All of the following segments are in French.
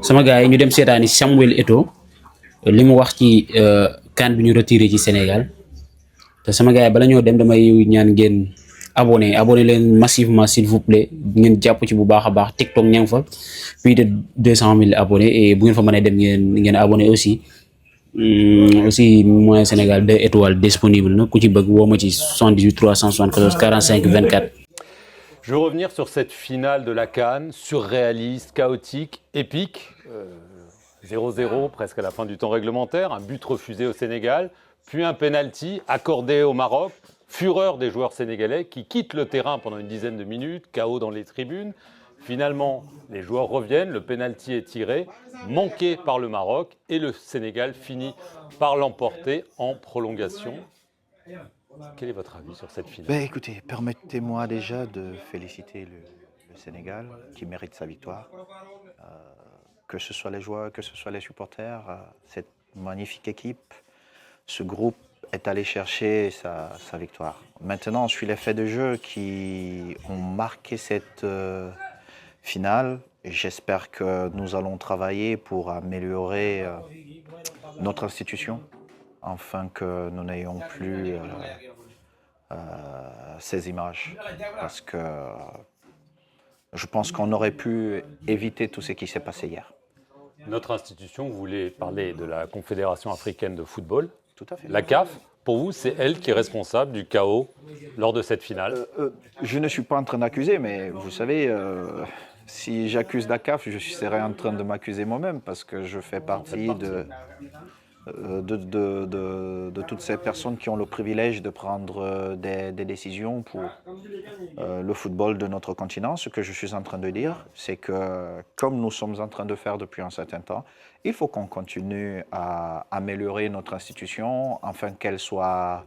sama gars yi ñu dem seetaani Samuel Eto'o li mu wax ci CAN bi ñu retiré ci Sénégal te sama gars yi bala ñoo dem damay ñaan ngeen abonné leen massivement s'il vous plaît ngeen jàpp ci bu baax a baax TikTok ña ngi fa plus de 200 000 abonnés et bu ngeen fa mënee dem ngeen abonné aussi. Aussi moyen Sénégal 2 étoiles disponible na ku ci bëgg woo ma ci 78 374 45 24. Je veux revenir sur cette finale de la CAN, surréaliste, chaotique, épique. 0-0 presque à la fin du temps réglementaire, un but refusé au Sénégal, puis un penalty accordé au Maroc. Fureur des joueurs sénégalais qui quittent le terrain pendant une dizaine de minutes, chaos dans les tribunes. Finalement, les joueurs reviennent, le penalty est tiré, manqué par le Maroc, et le Sénégal finit par l'emporter en prolongation. Quel est votre avis sur cette finale? Écoutez, permettez-moi déjà de féliciter le Sénégal qui mérite sa victoire. Que ce soit les joueurs, que ce soit les supporters, cette magnifique équipe, ce groupe est allé chercher sa victoire. Maintenant, sur les faits de jeu qui ont marqué cette finale, j'espère que nous allons travailler pour améliorer notre institution afin que nous n'ayons plus ces images. Parce que je pense qu'on aurait pu éviter tout ce qui s'est passé hier. Notre institution, vous voulez parler de la Confédération africaine de football. Tout à fait. La CAF, pour vous, c'est elle qui est responsable du chaos lors de cette finale. Je ne suis pas en train d'accuser, mais vous savez, si j'accuse la CAF, je serais en train de m'accuser moi-même parce que je fais partie de toutes ces personnes qui ont le privilège de prendre des décisions pour le football de notre continent. Ce que je suis en train de dire, c'est que comme nous sommes en train de faire depuis un certain temps, il faut qu'on continue à améliorer notre institution afin qu'elle soit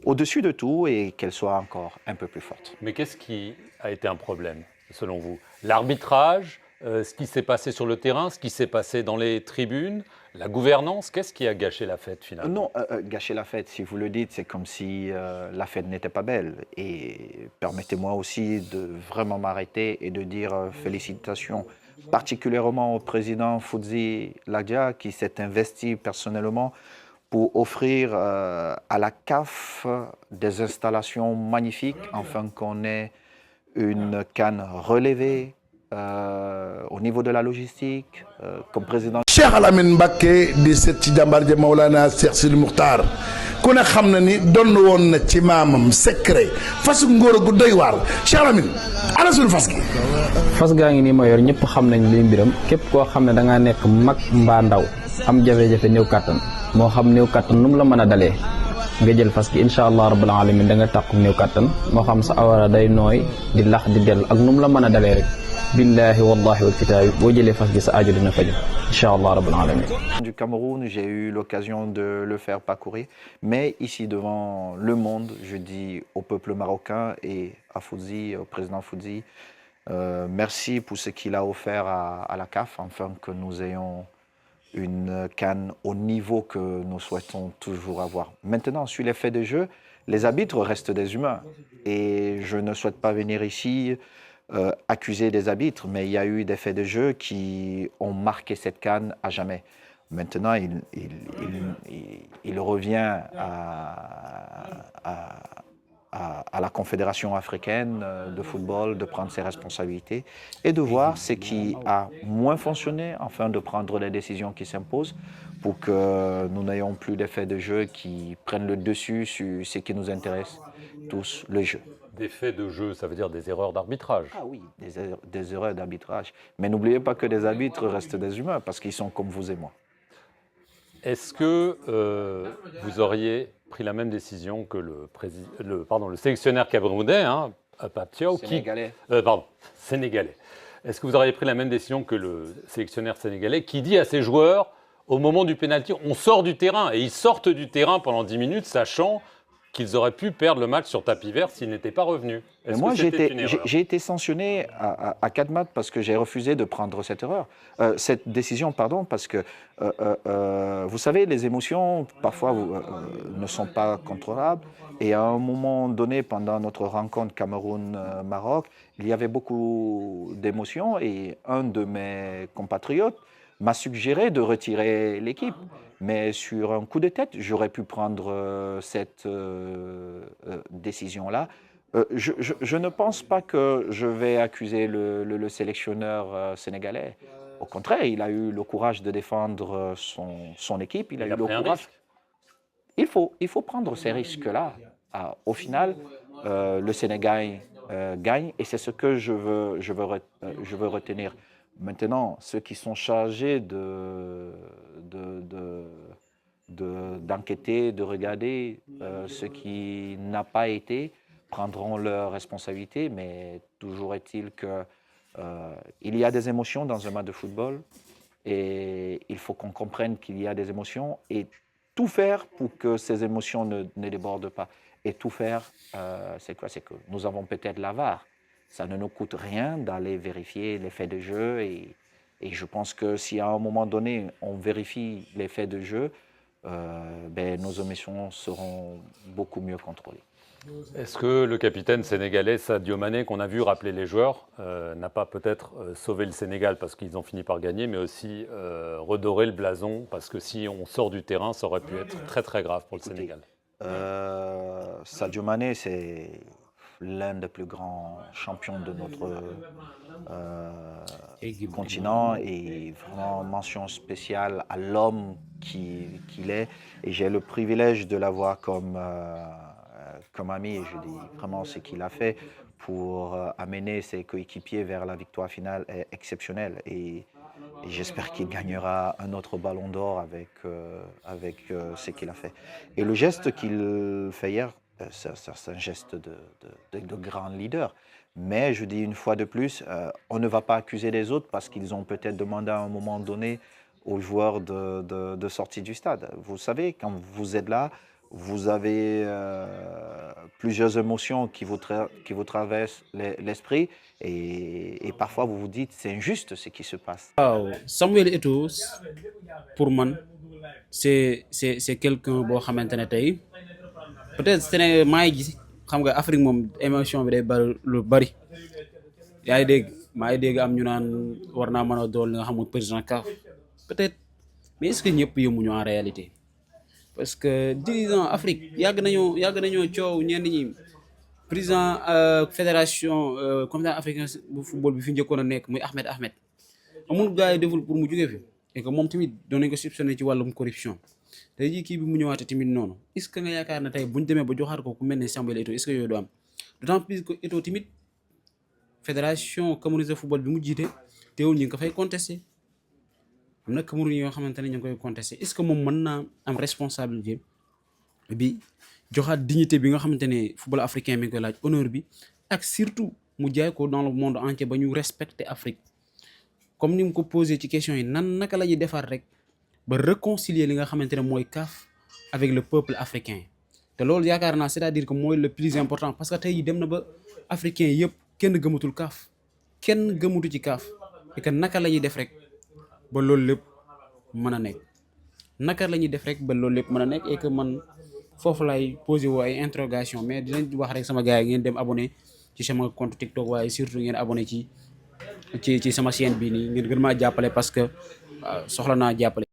au-dessus de tout et qu'elle soit encore un peu plus forte. Mais qu'est-ce qui a été un problème, selon vous? L'arbitrage, ce qui s'est passé sur le terrain, ce qui s'est passé dans les tribunes, la gouvernance, qu'est-ce qui a gâché la fête finalement? Non, gâcher la fête, si vous le dites, c'est comme si la fête n'était pas belle. Et permettez-moi aussi de vraiment m'arrêter et de dire félicitations particulièrement au président Foudzi Ladia qui s'est investi personnellement pour offrir à la CAF des installations magnifiques afin qu'on ait une CAN relevée au niveau de la logistique, comme président. Cheikh Alamine Mbacké di seet ci jàmbaar ja Maulana Cheikh Sidi Muxtaar ku ne xam na ni donn woon na ci maamam secret fasu ngóor gu doy waar Cheikh Alamine ana suñu fas gi. fas gaa ngi nii ma yor ñëpp xam nañ li mbiram képp koo xam ne da ngaa nekk mag mbaa ndaw am jafe-jafe néew kàttan moo xam néew kàttan nu mu la mën a dalee nga jël fas gi incha allah rabbul alamin da nga tàqu néew kàttan moo xam sa awara day nooy di lax di dellu ak nu mu la mën a dalee rek. Billahi wallahi wal kitaabi boo jëlee fas gi sa aajo dina faju incha allah rabbul alamin. Du Cameroun, j'ai eu l'occasion de le faire parcourir, mais ici devant le monde, je dis au peuple marocain et à Foudzi, au président Foudzi, merci pour ce qu'il a offert à la CAF, afin que nous ayons une CAN au niveau que nous souhaitons toujours avoir. Maintenant, sur les faits de jeu, les arbitres restent des humains et je ne souhaite pas venir ici accuser des arbitres, mais il y a eu des faits de jeu qui ont marqué cette CAN à jamais. Maintenant, il revient à la Confédération africaine de football de prendre ses responsabilités et de voir ce qui a moins fonctionné afin de prendre les décisions qui s'imposent pour que nous n'ayons plus d'effets de jeu qui prennent le dessus sur ce qui nous intéresse tous, le jeu. Des faits de jeu, ça veut dire des erreurs d'arbitrage. Ah oui, des erreurs d'arbitrage. Mais n'oubliez pas que les arbitres restent des humains parce qu'ils sont comme vous et moi. Est-ce que vous auriez pris la même décision que le sélectionneur camerounais, Pape Thiaw, Sénégalais. Sénégalais. Est-ce que vous auriez pris la même décision que le sélectionneur sénégalais qui dit à ses joueurs, au moment du pénalty, on sort du terrain, et ils sortent du terrain pendant 10 minutes, sachant qu'ils auraient pu perdre le match sur tapis vert s'ils n'étaient pas revenus? Moi, j'ai été sanctionné à 4 matchs parce que j'ai refusé de prendre cette décision, parce que, vous savez, les émotions, parfois, ne sont pas contrôlables. Et à un moment donné, pendant notre rencontre Cameroun-Maroc, il y avait beaucoup d'émotions et un de mes compatriotes m'a suggéré de retirer l'équipe. Mais sur un coup de tête, j'aurais pu prendre cette décision-là. Je ne pense pas que je vais accuser le sélectionneur sénégalais. Au contraire, il a eu le courage de défendre son équipe. Il a eu le pris un courage. risque. Il faut prendre ces risques-là. Au final, le Sénégal gagne et c'est ce que je veux retenir. Maintenant, ceux qui sont chargés d'enquêter, de regarder ce qui n'a pas été, prendront leurs responsabilités, mais toujours est-il que il y a des émotions dans un match de football et il faut qu'on comprenne qu'il y a des émotions et tout faire pour que ces émotions ne débordent pas. Et tout faire, c'est quoi? C'est que nous avons peut-être la VAR. Ça ne nous coûte rien d'aller vérifier les faits de jeu et je pense que si à un moment donné, on vérifie les faits de jeu, nos émotions seront beaucoup mieux contrôlées. Est-ce que le capitaine sénégalais Sadio Mané, qu'on a vu rappeler les joueurs, n'a pas peut-être sauvé le Sénégal parce qu'ils ont fini par gagner, mais aussi redoré le blason parce que si on sort du terrain, ça aurait pu être très très grave pour le Sénégal. Sadio Mané, c'est l'un des plus grands champions de notre continent et vraiment mention spéciale à l'homme qu'il est. Et j'ai le privilège de l'avoir comme ami et je dis vraiment ce qu'il a fait pour amener ses coéquipiers vers la victoire finale est exceptionnel. Et j'espère qu'il gagnera un autre ballon d'or avec ce qu'il a fait. Et le geste qu'il fait hier, c'est un geste de grand leader. Mais je dis une fois de plus, on ne va pas accuser les autres parce qu'ils ont peut-être demandé à un moment donné aux joueurs de sortir du stade. Vous savez, quand vous êtes là, vous avez plusieurs émotions qui vous traversent l'esprit et parfois vous vous dites c'est injuste ce qui se passe. waaw Samuel Eto'o pour man c'est quelqu'un boo xamante ne tey peut-être Sénégal maa ngi gis xam nga Afrique moom émotion bi day bari lu bari yaa ngi dégg maa ngi dégg am ñu naan war naa mën a dool li nga xam nga président CAF peut-être mais est-ce que ñëpp yemuñu en réalité parce que dirigeant Afrique yàgg nañoo coow ñenn ñi président fédération comité africain bu football bi fi njëkkoon a nekk muy Ahmed amul gars yi deful pour mu jógee fi et que moom tamit doon nañ ko soupçonné ci wàllum corruption tey jii kii bi mu ñëwaatee tamit noonu est-ce que nga yaakaar ne tey buñ demee ba joxaat ko ku mel ne Samuel Eto'o est-ce que yooyu du am d'autant plus que Eto'o tamit fédération camerounaise de football bi mu jiite teewul ñu ngi ko fay contesté am na Cameroun yoo xamante ne ñu ngi koy contesté est-ce que moom mën naa am responsabilité bi joxaat dignité bi nga xamante ne football africain mi ngi koy laaj honneur bi ak surtout mu jaay ko dans le monde entier ba ñu respecter Afrique comme ni mu ko posé ci question yi naka la ñuy defar rek ba réconcilier li nga xamante ne mooy CAF avec le peuple africain te loolu yaakaar naa c'est-à-dire que mooy le plus important parce que tey jii dem na ba africain yëpp kenn gëmatul CAF kenn gëmatu ci CAF et que naka la ñuy def rek ba loolu lépp mën a nekk naka la ñuy def rek ba loolu lépp mën a nekk et que man foofu lay posé woo ay interrogation mais dinañ wax rek sama gars yi ngeen dem abonné ci sama compte TikTok waaye surtout ngeen abonné ci sama chaîne bi nii ngeen gën maa jàppale parce que soxla naa jàppale